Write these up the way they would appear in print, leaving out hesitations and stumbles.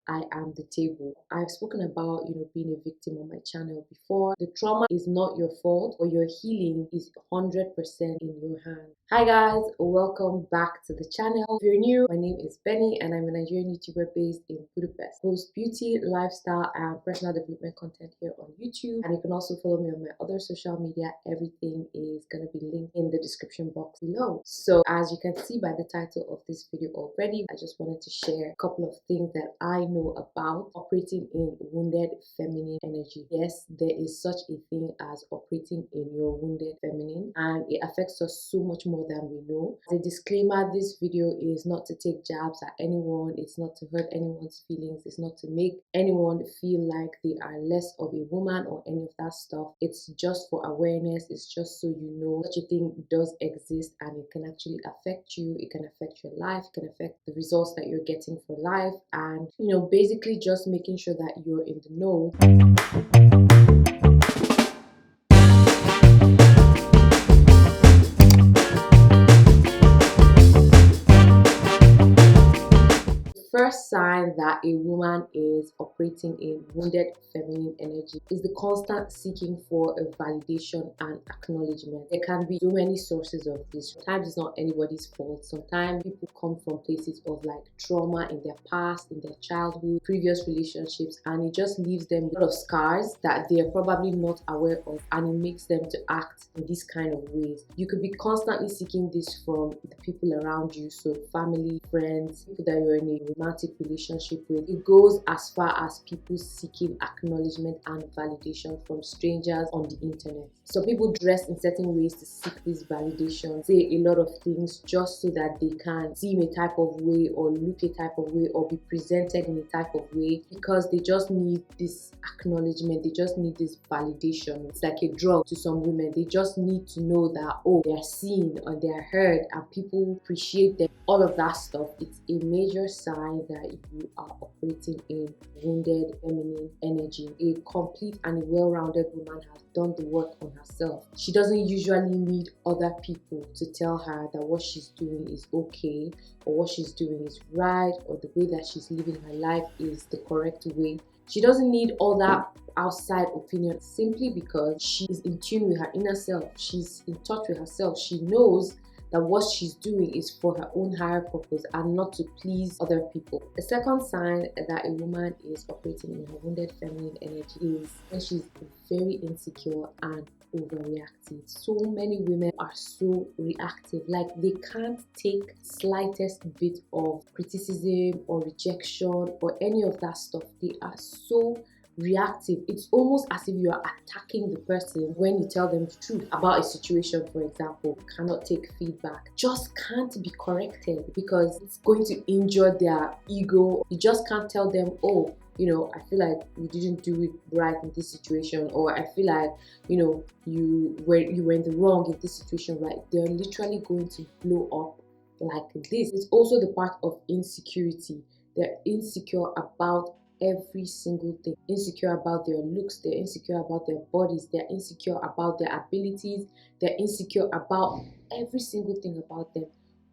I am the table. I've spoken about, being a victim on my channel before. The trauma is not your fault, but your healing is 100% in your hands. Hi guys, welcome back to the channel. If you're new, my name is Benny and I'm a Nigerian YouTuber based in Budapest. I post beauty, lifestyle and personal development content here on YouTube, and you can also follow me on my other social media. Everything is going to be linked in the description box below. So as you can see by the title of this video already, I just wanted to share a couple of things that I know about operating in wounded feminine energy. Yes, there is such a thing as operating in your wounded feminine, and it affects us so much more than we know. As a disclaimer, this video is not to take jabs at anyone, it's not to hurt anyone's feelings, it's not to make anyone feel like they are less of a woman or any of that stuff. It's just for awareness, it's just so you know such a thing does exist and it can actually affect you, it can affect your life, it can affect the results that you're getting for life, and basically just making sure that you're in the know. First sign that a woman is operating in wounded feminine energy is the constant seeking for a validation and acknowledgement. There can be so many sources of this. Sometimes it's not anybody's fault. Sometimes people come from places of like trauma in their past, in their childhood, previous relationships, and it just leaves them with a lot of scars that they're probably not aware of, and it makes them to act in this kind of ways. You could be constantly seeking this from the people around you, so family, friends, people that you're in a romantic relationship with. It goes as far as people seeking acknowledgement and validation from strangers on the internet. So people dress in certain ways to seek this validation, say a lot of things just so that they can seem a type of way or look a type of way or be presented in a type of way, because they just need this acknowledgement, they just need this validation. It's like a drug to some women. They just need to know that, oh, they're seen or they're heard and people appreciate them. All of that stuff. It's a major sign that you are operating in wounded feminine energy. A complete and well-rounded woman has done the work on herself. She doesn't usually need other people to tell her that what she's doing is okay, or what she's doing is right, or the way that she's living her life is the correct way. She doesn't need all that outside opinion, simply because she is in tune with her inner self. She's in touch with herself. She knows that what she's doing is for her own higher purpose and not to please other people. The second sign that a woman is operating in her wounded feminine energy is when she's very insecure and overreactive. So many women are so reactive, like they can't take slightest bit of criticism or rejection or any of that stuff. They are so reactive. It's almost as if you are attacking the person when you tell them the truth about a situation. For example, cannot take feedback, just can't be corrected because it's going to injure their ego. You just can't tell them, oh, I feel like you didn't do it right in this situation, or I feel like you were in the wrong in this situation. Right? They're literally going to blow up like this. It's also the part of insecurity. They're insecure about every single thing. Insecure about their looks, they're insecure about their bodies, they're insecure about their abilities, they're insecure about every single thing about them.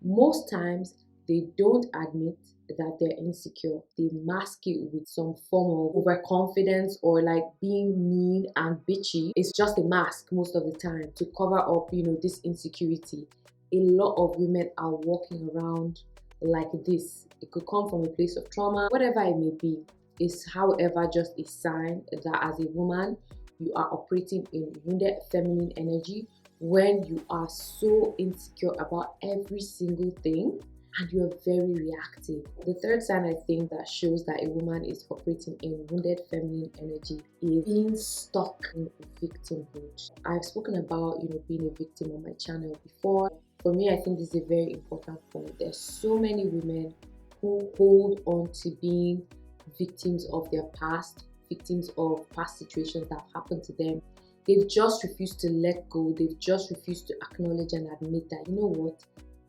Most times they don't admit that they're insecure. They mask it with some form of overconfidence or like being mean and bitchy. It's just a mask most of the time to cover up this insecurity. A lot of women are walking around like this. It could come from a place of trauma, whatever it may be. Is however just a sign that as a woman you are operating in wounded feminine energy when you are so insecure about every single thing and you are very reactive. The third sign I think that shows that a woman is operating in wounded feminine energy is being stuck in victimhood. I've spoken about being a victim on my channel before. For me, I think this is a very important point. There's so many women who hold on to being victims of their past, victims of past situations that have happened to them. They've just refused to let go. They've just refused to acknowledge and admit that, what,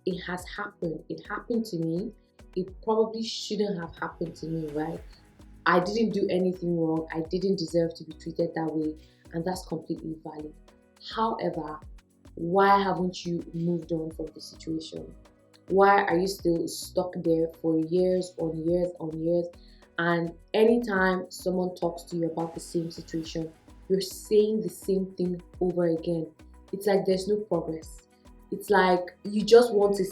it has happened. It happened to me. It probably shouldn't have happened to me, right? I didn't do anything wrong. I didn't deserve to be treated that way, and that's completely valid. However, why haven't you moved on from the situation? Why are you still stuck there for years on years on years? and anytime someone talks to you about the same situation, you're saying the same thing over again. It's like there's no progress. It's like you just want to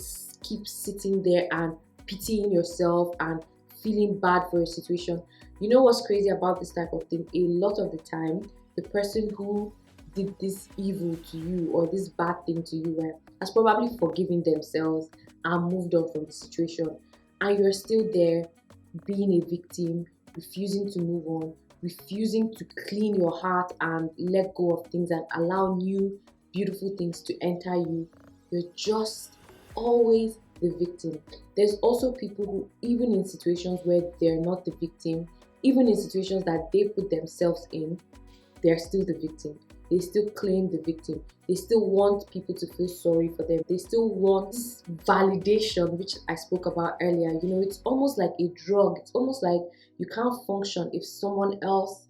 keep sitting there and pitying yourself and feeling bad for your situation. You know what's crazy about this type of thing? A lot of the time, the person who did this evil to you or this bad thing to you, right, has probably forgiven themselves and moved on from the situation, and you're still there being a victim, refusing to move on, refusing to clean your heart and let go of things and allow new beautiful things to enter you. You're just always the victim. There's also people who, even in situations where they're not the victim, even in situations that they put themselves in, they're still the victim. They still claim the victim. They still want people to feel sorry for them. They still want this validation, which I spoke about earlier. You know, it's almost like a drug. It's almost like you can't function if someone else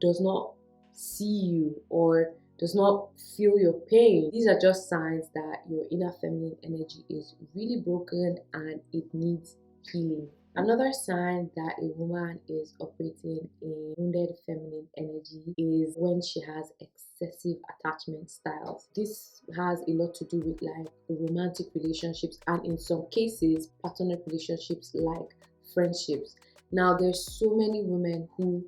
does not see you or does not feel your pain. These are just signs that your inner feminine energy is really broken and it needs healing. Another sign that a woman is operating in wounded feminine energy is when she has excessive attachment styles. This has a lot to do with like romantic relationships and in some cases platonic relationships like friendships. Now there's so many women who,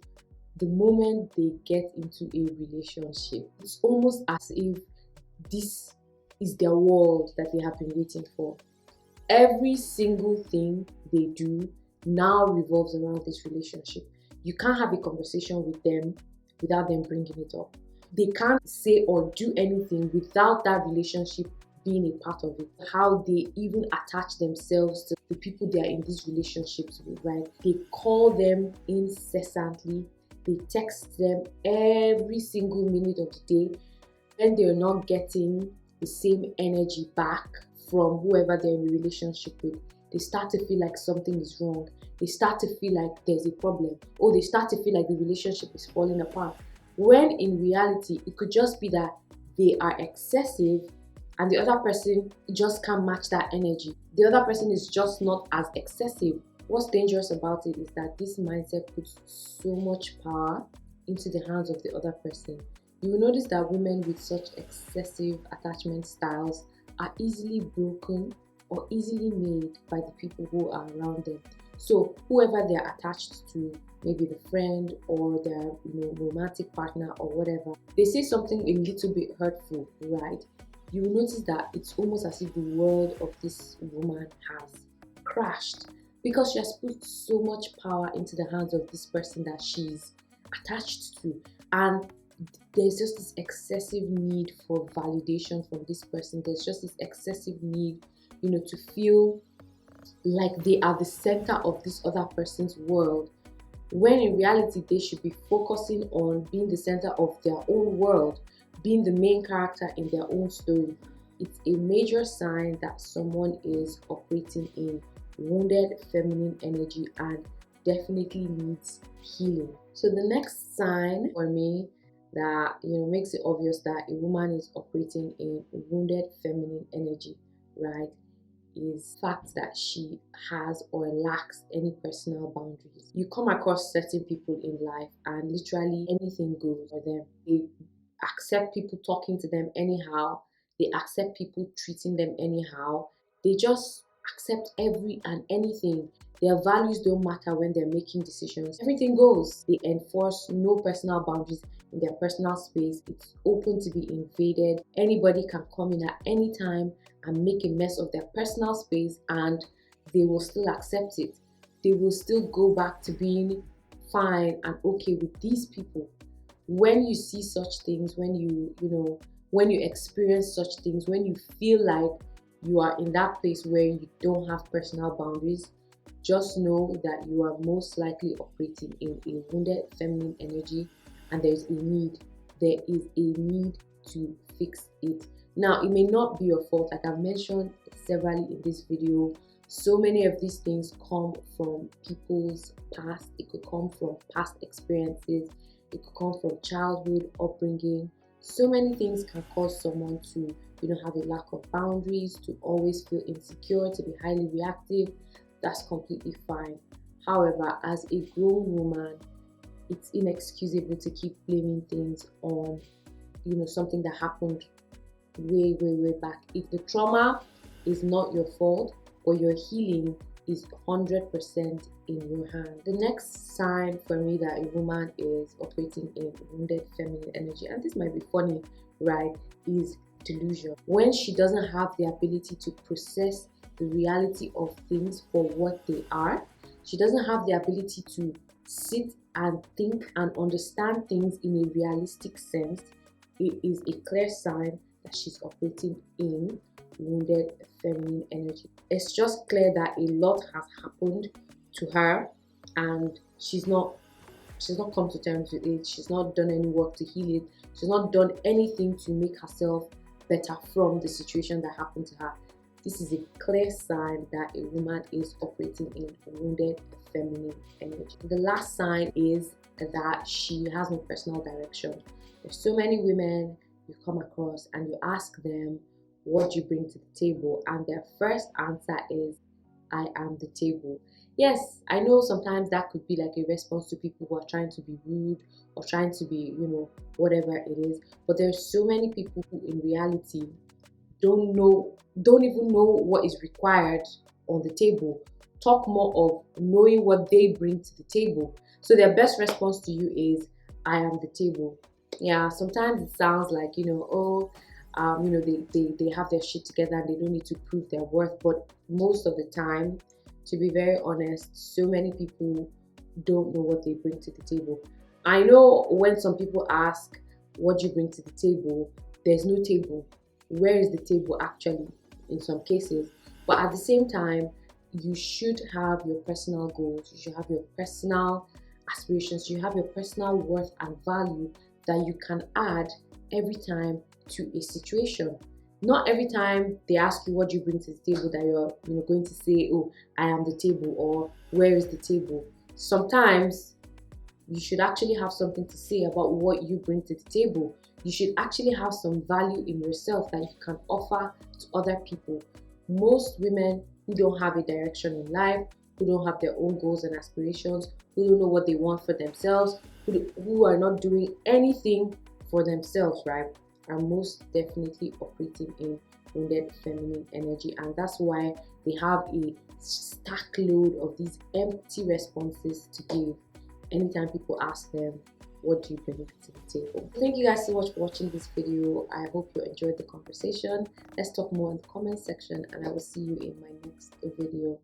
the moment they get into a relationship, it's almost as if this is their world that they have been waiting for. Every single thing they do now revolves around this relationship. You can't have a conversation with them without them bringing it up. They can't say or do anything without that relationship being a part of it. How they even attach themselves to the people they are in these relationships with, right? They call them incessantly. They text them every single minute of the day. When they're not getting the same energy back from whoever they're in a relationship with, they start to feel like something is wrong. They start to feel like there's a problem, or they start to feel like the relationship is falling apart. When in reality, it could just be that they are excessive and the other person just can't match that energy. The other person is just not as excessive. What's dangerous about it is that this mindset puts so much power into the hands of the other person. You will notice that women with such excessive attachment styles are easily broken or easily made by the people who are around them. So whoever they're attached to, maybe the friend or their romantic partner or whatever, they say something a little bit hurtful, right? You will notice that it's almost as if the world of this woman has crashed because she has put so much power into the hands of this person that she's attached to, and there's just this excessive need for validation from this person. There's just this excessive need, to feel like they are the center of this other person's world, when in reality they should be focusing on being the center of their own world, being the main character in their own story. It's a major sign that someone is operating in wounded feminine energy and definitely needs healing. So the next sign for me that makes it obvious that a woman is operating in wounded feminine energy, right, is the fact that she has or lacks any personal boundaries. You come across certain people in life and literally anything goes for them. They accept people talking to them anyhow. They accept people treating them anyhow. They just accept every and anything. Their values don't matter when they're making decisions. Everything goes. They enforce no personal boundaries in their personal space. It's open to be invaded. Anybody can come in at any time and make a mess of their personal space and they will still accept it. They will still go back to being fine and okay with these people. When you see such things, when when you experience such things, when you feel like you are in that place where you don't have personal boundaries, just know that you are most likely operating in a wounded feminine energy and there is a need. There is a need to fix it. Now, it may not be your fault. Like I've mentioned severally in this video, so many of these things come from people's past. It could come from past experiences. It could come from childhood, upbringing. So many things can cause someone to, have a lack of boundaries, to always feel insecure, to be highly reactive. That's completely fine. However, as a grown woman, it's inexcusable to keep blaming things on, something that happened way back. If the trauma is not your fault, or your healing is 100% in your hand. The next sign for me that a woman is operating in wounded feminine energy, and this might be funny, right, is delusion. When she doesn't have the ability to process the reality of things for what they are, she doesn't have the ability to sit and think and understand things in a realistic sense, it is a clear sign that she's operating in wounded feminine energy. It's just clear that a lot has happened to her and she's not come to terms with it. She's not done any work to heal it. She's not done anything to make herself better from the situation that happened to her. This is a clear sign that a woman is operating in wounded feminine energy. The last sign is that she has no personal direction. There's so many women you come across and you ask them, what do you bring to the table? And their first answer is, I am the table. Yes, I know sometimes that could be like a response to people who are trying to be rude or trying to be, whatever it is. But there's so many people who in reality don't even know what is required on the table. Talk more of knowing what they bring to the table. So their best response to you is, I am the table. Yeah, sometimes it sounds like, they have their shit together and they don't need to prove their worth. But most of the time, to be very honest, so many people don't know what they bring to the table. I know when some people ask, what do you bring to the table? There's no table. Where is the table actually in some cases? But at the same time, you should have your personal goals. You should have your personal aspirations. You have your personal worth and value that you can add every time to a situation. Not every time they ask you what you bring to the table that you're going to say, oh, I am the table, or where is the table. Sometimes you should actually have something to say about what you bring to the table. You should actually have some value in yourself that you can offer to other people. Most women who don't have a direction in life, who don't have their own goals and aspirations, who don't know what they want for themselves, who are not doing anything for themselves, right, are most definitely operating in wounded feminine energy. And that's why they have a stack load of these empty responses to give anytime people ask them, what do you bring to the table? Thank you guys so much for watching this video. I hope you enjoyed the conversation. Let's talk more in the comment section, and I will see you in my next video.